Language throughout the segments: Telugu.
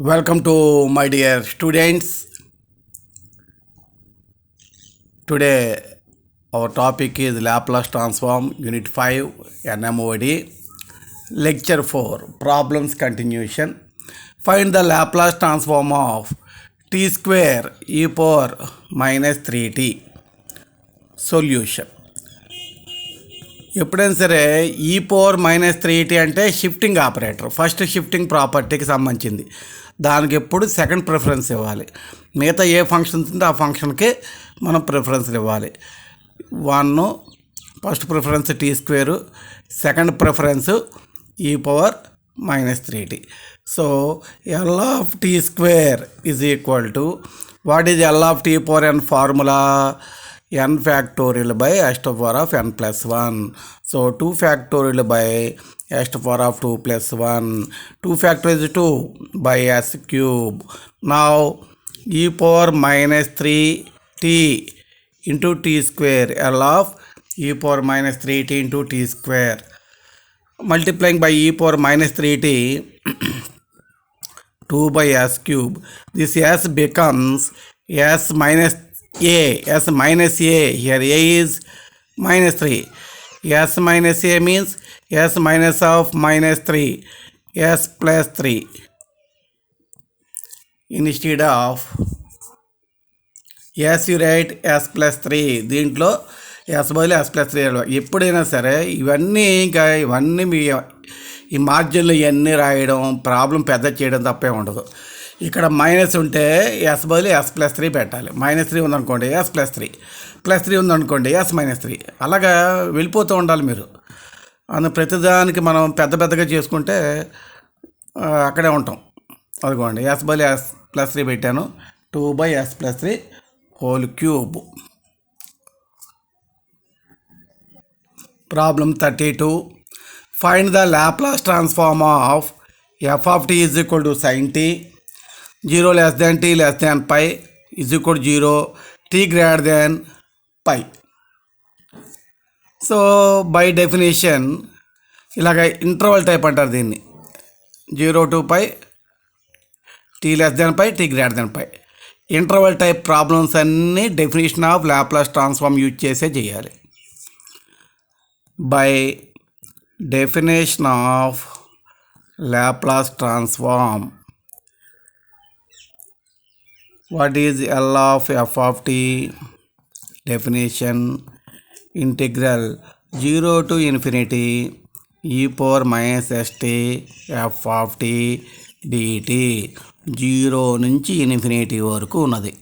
Welcome to my dear students. Today our topic is Laplace transform Unit 5 NMOD Lecture 4 Problems Continuation. Find the Laplace transform of t square e power minus 3t. Solution. ఎప్పుడైనా సరే ఈ పవర్ -3t అంటే షిఫ్టింగ్ ఆపరేటర్, ఫస్ట్ షిఫ్టింగ్ ప్రాపర్టీకి సంబంధించింది. దానికి ఎప్పుడు సెకండ్ ప్రిఫరెన్స్ ఇవ్వాలి. మిగతా ఏ ఫంక్షన్స్ ఉంటే ఆ ఫంక్షన్కి మనం ప్రిఫరెన్స్ ఇవ్వాలి. 1 first preference T square, second preference e power -3t. So L of T square is equal to what is L of T power N formula n factorial by s to the power of n plus 1. So 2 factorial by s to the power of 2 plus 1. 2 factorial is 2 by s cube. Now e power -3t into t square, L of e power -3t into t square. Multiplying by e power -3t 2 by s cube. This s becomes s minus a, s minus a, here a is -3, s minus a means s minus of -3, s plus 3 instead of s you write s plus 3. దీంట్లో s బదులు s plus 3. ఎప్పుడైనా సరే ఇవన్నీ మీ ఈ మార్జిన్లు ఇవన్నీ రాయడం, ప్రాబ్లం పెద్ద చేయడం తప్పే ఉండదు. ఇక్కడ మైనస్ ఉంటే ఎస్ బదులు ఎస్ ప్లస్ 3 పెట్టాలి. -3 ఉందనుకోండి ఎస్ ప్లస్ 3, +3 ఉందనుకోండి ఎస్ -3. అలాగా వెళ్ళిపోతూ ఉండాలి మీరు. ప్రతిదానికి మనం పెద్దగా చేసుకుంటే అక్కడే ఉంటాం. అదిగోండి ఎస్ బదులు ఎస్ ప్లస్ 3 పెట్టాను. 2 by s plus 3 whole cube. Problem 32. Find the Laplace transform of f of t is equal to sin t, 0 less than t less than pi is equal to 0, t greater than pi. So by definition ఇలాగ ఇంటర్వల్ టైప్ అంటారు దీన్ని. 0 to pi, t less than pi, t greater than pi. Interval type problems అన్నీ definition of Laplace transform use చేసే చేయాలి. By definition of Laplace transform, what is L of f of t? Definition: integral 0 to infinity e power minus st f of t dt. 0 నుంచి ఇన్ఫినిటీ వరకు ఉన్నది.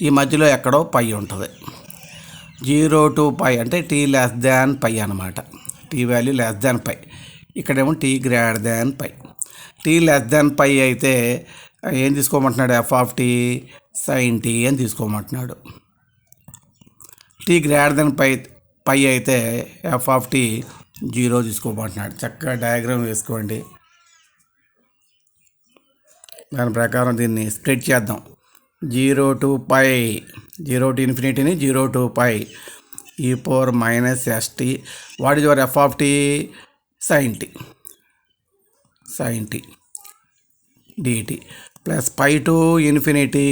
ఈ మధ్యలో ఎక్కడో పై ఉంటుంది. 0 to pi అంటే t less than pi అనమాట. t value less than pi. ఇక్కడేమో t greater than pi. t less than pi అయితే ఏం తీసుకోమంటున్నాడు? F of T sine T అని తీసుకోమంటున్నాడు. టీ గ్రేటర్ దెన్ పై అయితే ఎఫ్ ఆఫ్ టీ 0 తీసుకోమంటున్నాడు. చక్కగా డయాగ్రామ్ వేసుకోండి. దాని ప్రకారం దీన్ని స్ప్లిట్ చేద్దాం. 0 to pi, 0 to ఇన్ఫినిటీని 0 to pi e power minus st. What is your F of T? Sine T dt plus pi to infinity.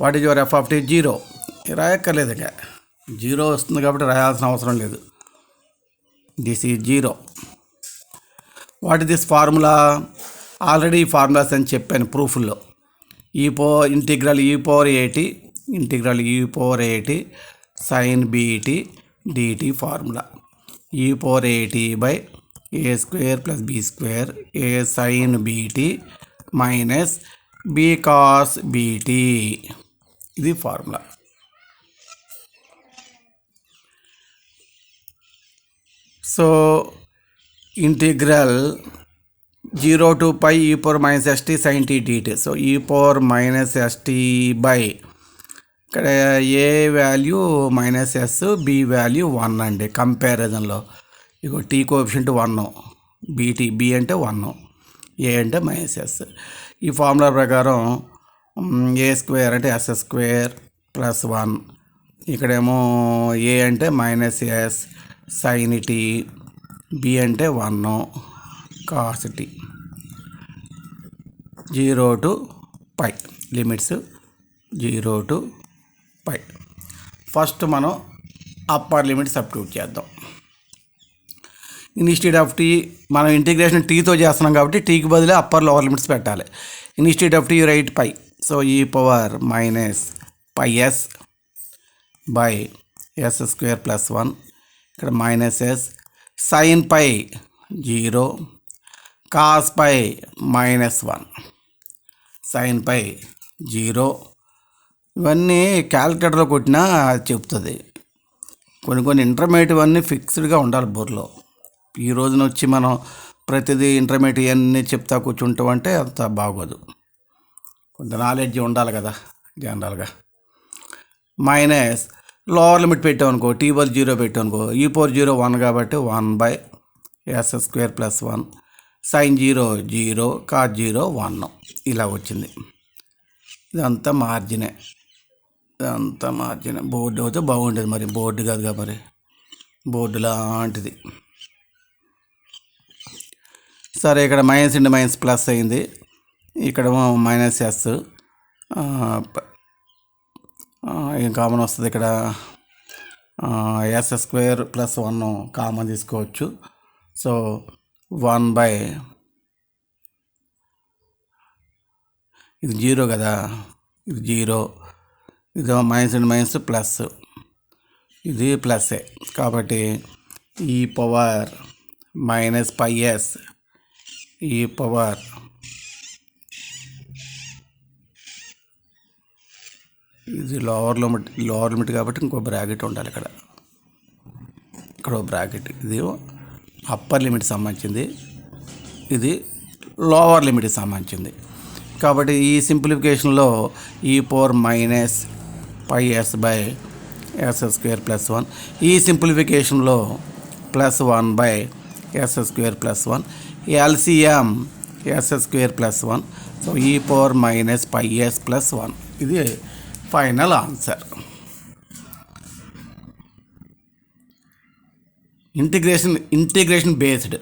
What is your F of T? 0. రాయక్కర్లేదు, ఇక 0 వస్తుంది కాబట్టి రాయాల్సిన అవసరం లేదు. This is 0. What is this formula? Already ఈ ఫార్ములాస్ అని చెప్పాను ప్రూఫ్లో. Integral E power AT sine BT DT formula. E power AT by A square plus B square A sine BT minus B cos BT. ఇది formula. So integral 0 to pi e power minus st sin t dt. So e power minus st by ఇక్కడ ఏ వాల్యూ -s, బి వాల్యూ 1 అండి. కంపారిజన్లో ఇగో టీ కోఎఫిషియంట్ 1, బి అంటే 1, ఏ అంటే -s. ఈ ఫార్ములా ప్రకారం ఏ స్క్వేర్ అంటే ఎస్ స్క్వేర్ ప్లస్ 1, ఇక్కడేమో ఏ అంటే -s సైన్ టీ, బి అంటే 1 cos T. 0 to π, limits 0 to π. First మనం అప్పర్ లిమిట్ సబ్స్టిట్యూట్ చేద్దాం. ఇన్స్టెడ్ ఆఫ్ టీ, మనం ఇంటిగ్రేషన్ టీతో చేస్తున్నాం కాబట్టి టీకి బదులు అప్పర్ లోవర్ లిమిట్స్ పెట్టాలి. Instead of T right pi, so e power minus pi S by S square plus 1, ఇక్కడ minus S, sine pi 0, cos pi minus 1, sine pi 0. ఇవన్నీ క్యాలిక్యులేటర్లో కొట్టినా చెప్తుంది. కొన్ని ఇంటర్మీడియట్ అన్నీ ఫిక్స్డ్గా ఉండాలి బోర్లో. ఈ రోజున వచ్చి మనం ప్రతిదీ ఇంటర్మీడియట్ అన్నీ చెప్తా కూర్చుంటాం అంటే అంత బాగోదు. కొంత నాలెడ్జ్ ఉండాలి కదా జనరల్గా. మైనస్ లోవర్ లిమిట్ పెట్టామనుకో, టీ బదులు 0 పెట్టామనుకో, ఈ పవర్ 0 1 కాబట్టి 1 by S square plus 1, sine 0 0, cos 0 1, ఇలా వచ్చింది. ఇదంతా మార్జినే, బోర్డు అయితే బాగుండేది. మరి బోర్డు కాదుగా, మరి బోర్డు లాంటిది. సరే, ఇక్కడ మైనస్ ఇంటూ మైనస్ ప్లస్ అయింది, ఇక్కడ మైనస్ ఎస్, ఏం కామన్ వస్తుంది ఇక్కడ, ఎస్ స్క్వేర్ ప్లస్ 1 కామన్ తీసుకోవచ్చు. సో 1 బై, ఇది 0 కదా, ఇది 0, ఇది మైనస్ ఇంటూ మైనస్ ప్లస్, ఇది ప్లస్ఏ కాబట్టి ఈ పవర్ మైనస్ పై ఎస్ ఈ పవర్ ఇది లోవర్ లిమిట్ కాబట్టి ఇంకో బ్రాకెట్ ఉండాలి ఇక్కడ బ్రాకెట్. ఇది అప్పర్ లిమిట్ సంబంధించింది, ఇది లోవర్ లిమిట్కి సంబంధించింది. కాబట్టి ఈ సింప్లిఫికేషన్లో e power minus pi S by S square plus 1, ఈ సింప్లిఫికేషన్లో plus 1 by S square plus 1, LCM S square plus 1, so e power minus pi S plus 1. ఇది final answer. Integration based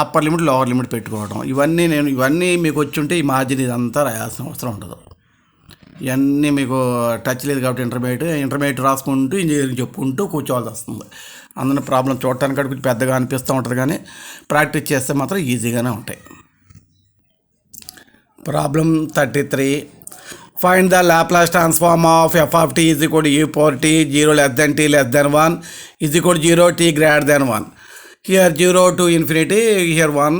upper limit lower limit పెట్టుకోవడం, ఇవన్నీ మీకు వచ్చి ఉంటే ఈ మార్జిన్ ఇదంతా రాయాల్సిన అవసరం ఉండదు. ఇవన్నీ మీకు టచ్ లేదు కాబట్టి ఇంటర్మీడియట్ రాసుకుంటూ ఇంజనీరింగ్ చెప్పుకుంటూ కూర్చోవాల్సి వస్తుంది. అందులో ప్రాబ్లం చూడటానికి కొంచెం పెద్దగా అనిపిస్తూ ఉంటుంది, కానీ ప్రాక్టీస్ చేస్తే మాత్రం ఈజీగానే ఉంటాయి. Problem 33, find the Laplace transform of F of tea is equal e power T 0 less than t less than 1 is equal 0 t greater than 1. Here 0 to infinity, here 1,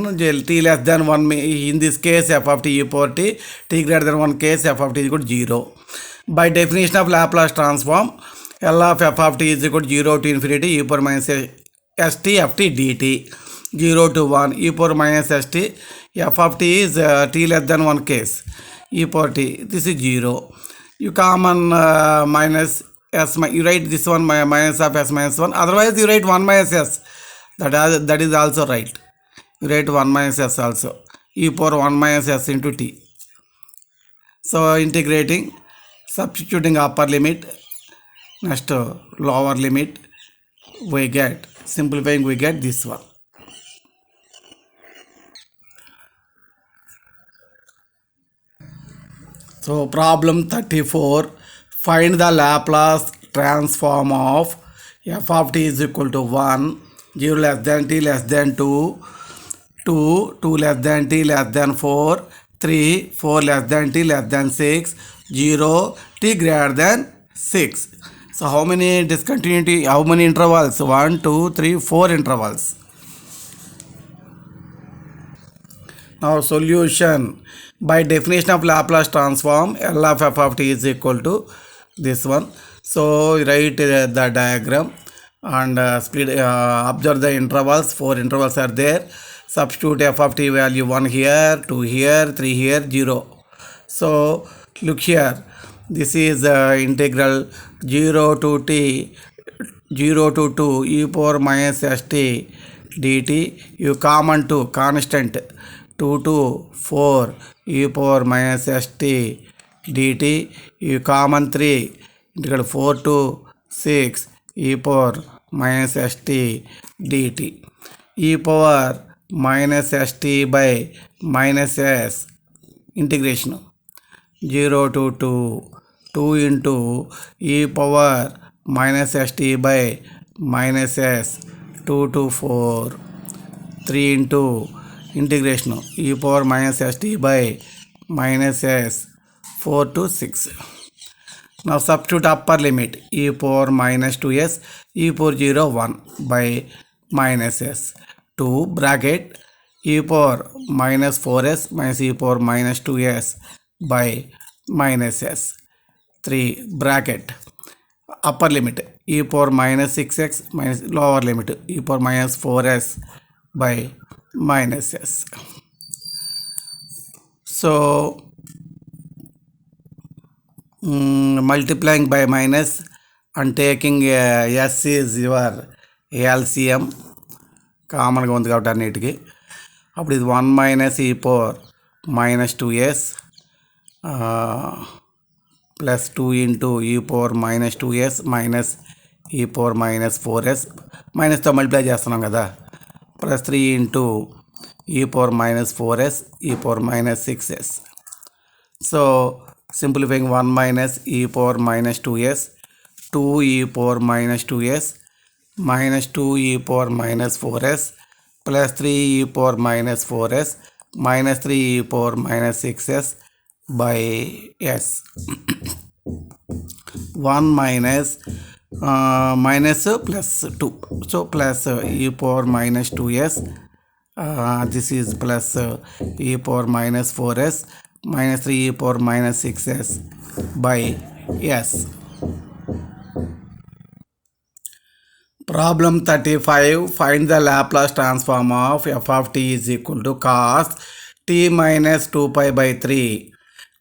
t less than 1, in this case f of t e power t greater than 1 case f of t is equal to 0. By definition of Laplace transform, L of f of t is equal to 0 to infinity e power minus st f t dt, 0 to 1 e power minus st, f of t is t less than 1 case, e power t, this is 0. You common minus s, you write this one minus of s minus 1, otherwise you write 1 minus s. That is also right. You write 1 minus s also, e power 1 minus s into t. So integrating, substituting upper limit, next lower limit, we get, simplifying we get this one. So problem 34, find the Laplace transform of f of t is equal to 1, 0 less than t less than 2, 2 less than t less than 4, 3 less than t less than 6, 0 t greater than 6. So how many intervals? 1, 2, 3, 4 intervals. Now solution. By definition of Laplace transform, L of f of t is equal to this one. So write the diagram and observe the intervals. 4 intervals are there. Substitute f of t value 1 here, 2 here, 3 here, 0. So look here, this is integral 0 to t, 0 to 2 e power minus st dt. You common 2, constant 2 to 4 e power minus st dt. You common 3, integral 4 to 6 e power minus st dt. E power minus st by minus s integration 0 to 2 into e power minus st by minus s 2 to 4 3 into integration e power minus st by minus s 4 to 6. Now substitute upper limit e power minus 2s e power 0 1 by minus s 2 bracket e power minus 4s minus e power minus 2s by minus s 3 bracket upper limit e power minus 6x minus lower limit e power minus 4s by minus s. So multiplying by minus and taking s is your LCM కామన్గా ఉంది కాబట్టి అన్నిటికీ అప్పుడు ఇది 1 మైనస్ ఈ power minus 2s plus 2 into ఈ పవర్ మైనస్ 2s మైనస్ ఈ పవర్ మైనస్ 4s మైనస్తో మల్టిప్లై చేస్తున్నాం కదా ప్లస్ 3 ఇంటూ ఈ పవర్ మైనస్ 4s ఈ power minus 6s. So simplifying 1 minus e power minus 2s 2 e power minus 2s minus 2 e power minus 4s plus 3 e power minus 4s minus 3 e power minus 6s by s. 1 minus minus plus 2, so plus e power minus 2s this is plus e power minus 4s minus 3 e power minus 6s by s. Problem 35. Find the Laplace transform of f of t is equal to cos t minus 2 pi by 3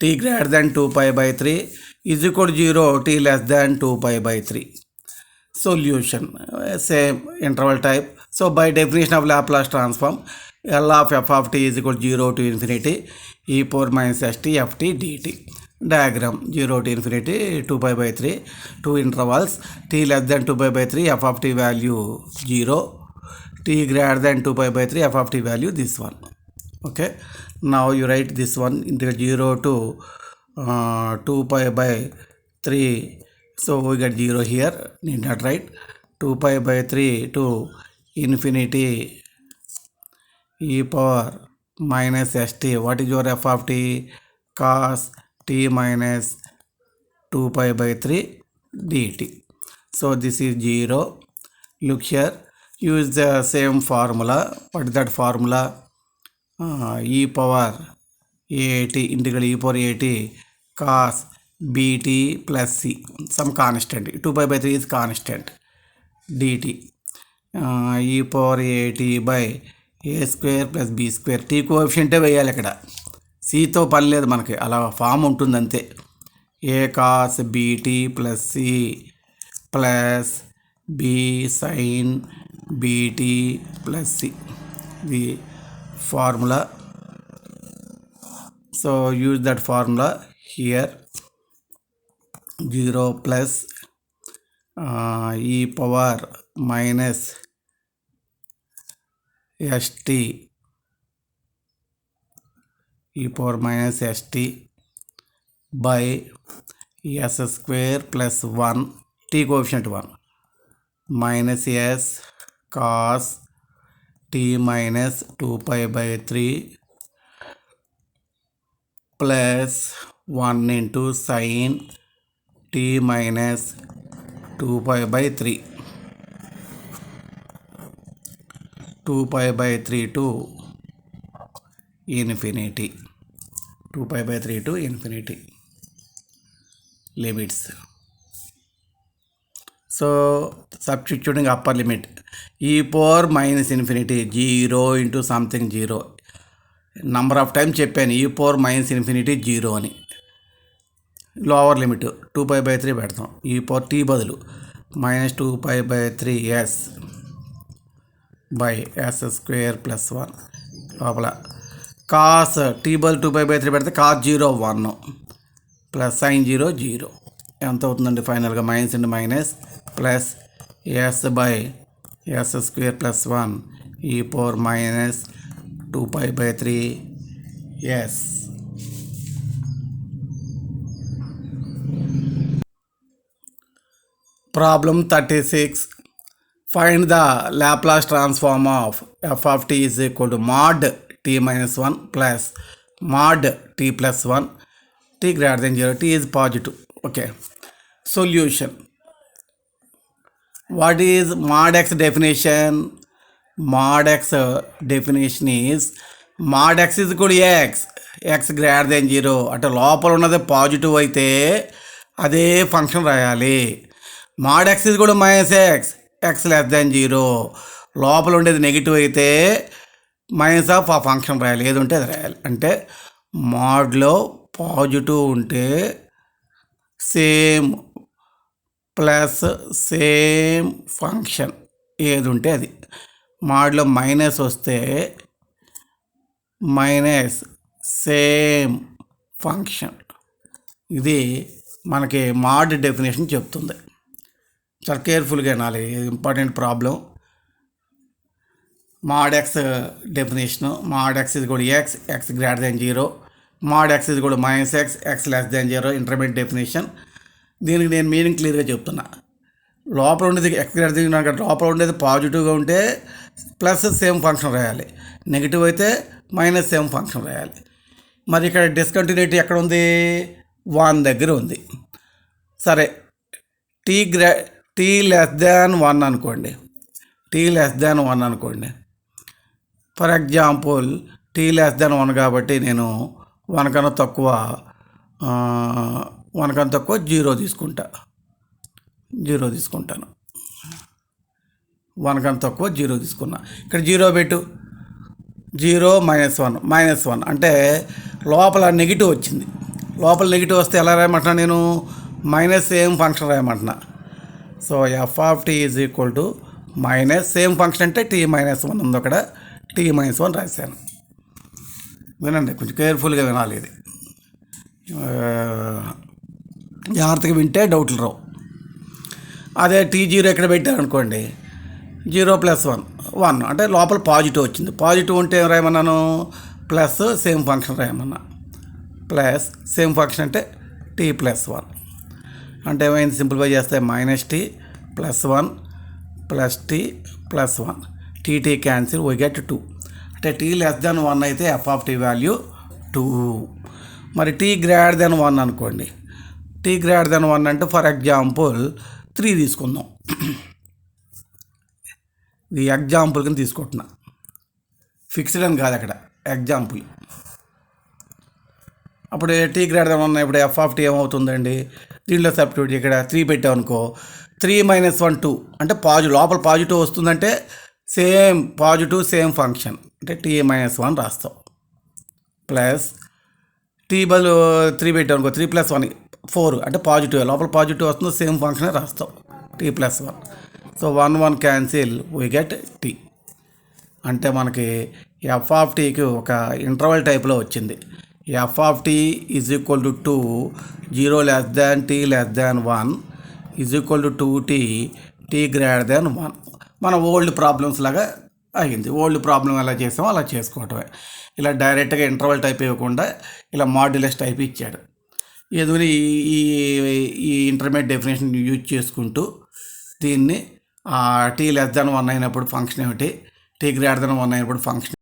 t greater than 2 pi by 3 is equal to 0 t less than 2 pi by 3. Solution same interval type. So by definition of Laplace transform, L of f of t is equal to 0 to infinity e power minus st f t dt. Diagram 0 to infinity 2 pi by 3, 2 intervals t less than 2 pi by 3 f of t value 0, t greater than 2 pi by 3 f of t value this one. Okay, now you write this one into 0 to 2 pi by 3. So we get 0 here, need not write. 2 pi by 3 to infinity e power minus st. What is your f of t? Cos t minus 2 pi by 3 dt. So this is 0. Look here, use the same formula. What is that formula? E power at integral e power at cos bt plus c, some constant. 2 pi by 3 is constant dt. E power at by a square plus b square. t కోఎఫిషియంటే వేయాలి ఇక్కడ, సితో పని లేదు మనకి, అలా ఫామ్ ఉంటుంది అంతే. A cos BT plus C plus B sine BT plus C, the formula. So use that formula here. 0 plus e power minus st e power minus st by s square plus 1 t coefficient 1 minus s cos t minus 2 pi by 3 plus 1 into sin t minus 2 pi by 3. 2 pi by 3 to infinity. 2 pi by 3 to infinity limits. So substituting upper limit e power minus infinity 0 into something 0. Number of times చెప్పాను e power minus infinity 0 అని. లోవర్ లిమిట్ 2 pi by 3 పెడతాం, e power t బదులు minus 2 pi by 3 s by s square plus 1 లోపల కాస్ టీ బదులు 2 pi by 3 పెడితే కాస్ 0 1 ప్లస్ సైన్ 0 0 ఎంత అవుతుందండి ఫైనల్గా? Minus into minus plus S by S square plus 1 e power minus 2 pi by 3 s. Problem 36. Find the Laplace transform of f of t is equal to mod t minus 1 plus mod t plus 1 t greater than 0. T is positive. Okay. Solution. What is mod x definition? Mod x definition is mod x is equal to x. X greater than 0. అంటే లోపల ఉన్నది పాజిటివ్ అయితే అదే ఫంక్షన్ రాయాలి. mod x is equal to minus x. x less than 0. లోపల ఉండేది నెగిటివ్ అయితే మైనస్ ఆఫ్ ఆ ఫంక్షన్ రాయాలి. ఏది ఉంటే అది రాయాలి. అంటే మోడ్లో పాజిటివ్ ఉంటే సేమ్ ప్లస్ సేమ్ ఫంక్షన్ ఏది ఉంటే అది. మోడ్లో మైనస్ వస్తే మైనస్ సేమ్ ఫంక్షన్. ఇది మనకి మోడ్ డెఫినేషన్ చెప్తుంది. చాలా కేర్ఫుల్గా వినాలి. Important problem. mod x definition mod x is equal to x, x greater than 0. mod x is equal to minus x, x less than 0. Intermediate definition. దీనికి నేను మీనింగ్ క్లియర్గా చెప్తున్నా. లోపల ఉండేది ఎక్స్ గ్రేటర్ దెన్ 0 లోపల ఉండేది పాజిటివ్గా ఉంటే ప్లస్ సేమ్ ఫంక్షన్ రాయాలి. నెగిటివ్ అయితే మైనస్ సేమ్ ఫంక్షన్ రాయాలి. మరి ఇక్కడ డిస్కంటిన్యూటీ ఎక్కడ ఉంది? 1 దగ్గర ఉంది. సరే, టీ లెస్ దాన్ 1 అనుకోండి. టీ లెస్ దాన్ 1 అనుకోండి. For example T less than 1 కాబట్టి నేను 1 కన్నా తక్కువ 0 తీసుకుంటాను. 1 కన్నా తక్కువ 0 తీసుకున్నా. ఇక్కడ 0 పెట్టు. 0 -1 అంటే లోపల నెగిటివ్ వచ్చింది. లోపల నెగిటివ్ వస్తే ఎలా రాయమంటున్నా నేను? మైనస్ సేమ్ ఫంక్షన్ రాయమంటున్నా. So F of tea is equal to minus same function అంటే t-1 ఉంది. అక్కడ t-1 రాశాను. వినండి, కొంచెం కేర్ఫుల్గా వినాలి. ఇది జాగ్రత్తగా వింటే డౌట్లు రావు. అదే t0 ఎక్కడ పెట్టారనుకోండి, 0 + 1 అంటే లోపల పాజిటివ్ వచ్చింది. పాజిటివ్ ఉంటే ఏం రాయమన్నాను? ప్లస్ సేమ్ ఫంక్షన్ రాయమన్నా. ప్లస్ సేమ్ ఫంక్షన్ అంటే t+1 అంటే ఏమైంది? సింప్లిఫై చేస్తే -t + 1 + t + 1 T cancel, we get 2. అంటే t less than 1 అయితే ఎఫ్ ఆఫ్ టీ వాల్యూ 2. మరి t greater than 1 అనుకోండి. t greater than 1 అంటే ఫర్ ఎగ్జాంపుల్ 3 తీసుకుందాం. ఇది ఎగ్జాంపుల్ కింద తీసుకుంటున్నా, ఫిక్స్డ్ అని కాదు, అక్కడ ఎగ్జాంపుల్. అప్పుడు t greater than 1 ఇప్పుడు ఎఫ్ ఆఫ్ టీ ఏమవుతుందండి? దీంట్లో సబ్స్టిట్యూట్ ఇక్కడ 3 పెట్టామనుకో, 3 - 1 2 అంటే లోపల పాజిటివ్ వస్తుందంటే సేమ్ పాజిటివ్ సేమ్ ఫంక్షన్ అంటే t-1 రాస్తాం. ప్లస్ టీ బదులు 3 పెట్టామనుకో, 3 + 1 4 అంటే పాజిటివ్, లోపల పాజిటివ్ వస్తుంది, సేమ్ ఫంక్షన్ రాస్తాం t+1. So 1 cancel, we get t. అంటే మనకి ఎఫ్ ఆఫ్ టీకి ఒక ఇంటర్వల్ టైప్లో వచ్చింది. F of tea is equal to 2, 0 less than t less than 1 is equal to 2t, t greater than 1. మన ఓల్డ్ ప్రాబ్లమ్స్ లాగా అయ్యింది. ఓల్డ్ ప్రాబ్లం ఎలా చేసామో అలా చేసుకోవటమే. ఇలా డైరెక్ట్గా ఇంటర్వల్ టైప్ ఇవ్వకుండా ఇలా మాడ్యులస్ టైప్ ఇచ్చాడు. ఎదురు ఈ ఇంటర్మీడియట్ డెఫినేషన్ యూజ్ చేసుకుంటూ దీన్ని t less than 1 అయినప్పుడు ఫంక్షన్ ఏమిటి, t greater than 1 అయినప్పుడు ఫంక్షన్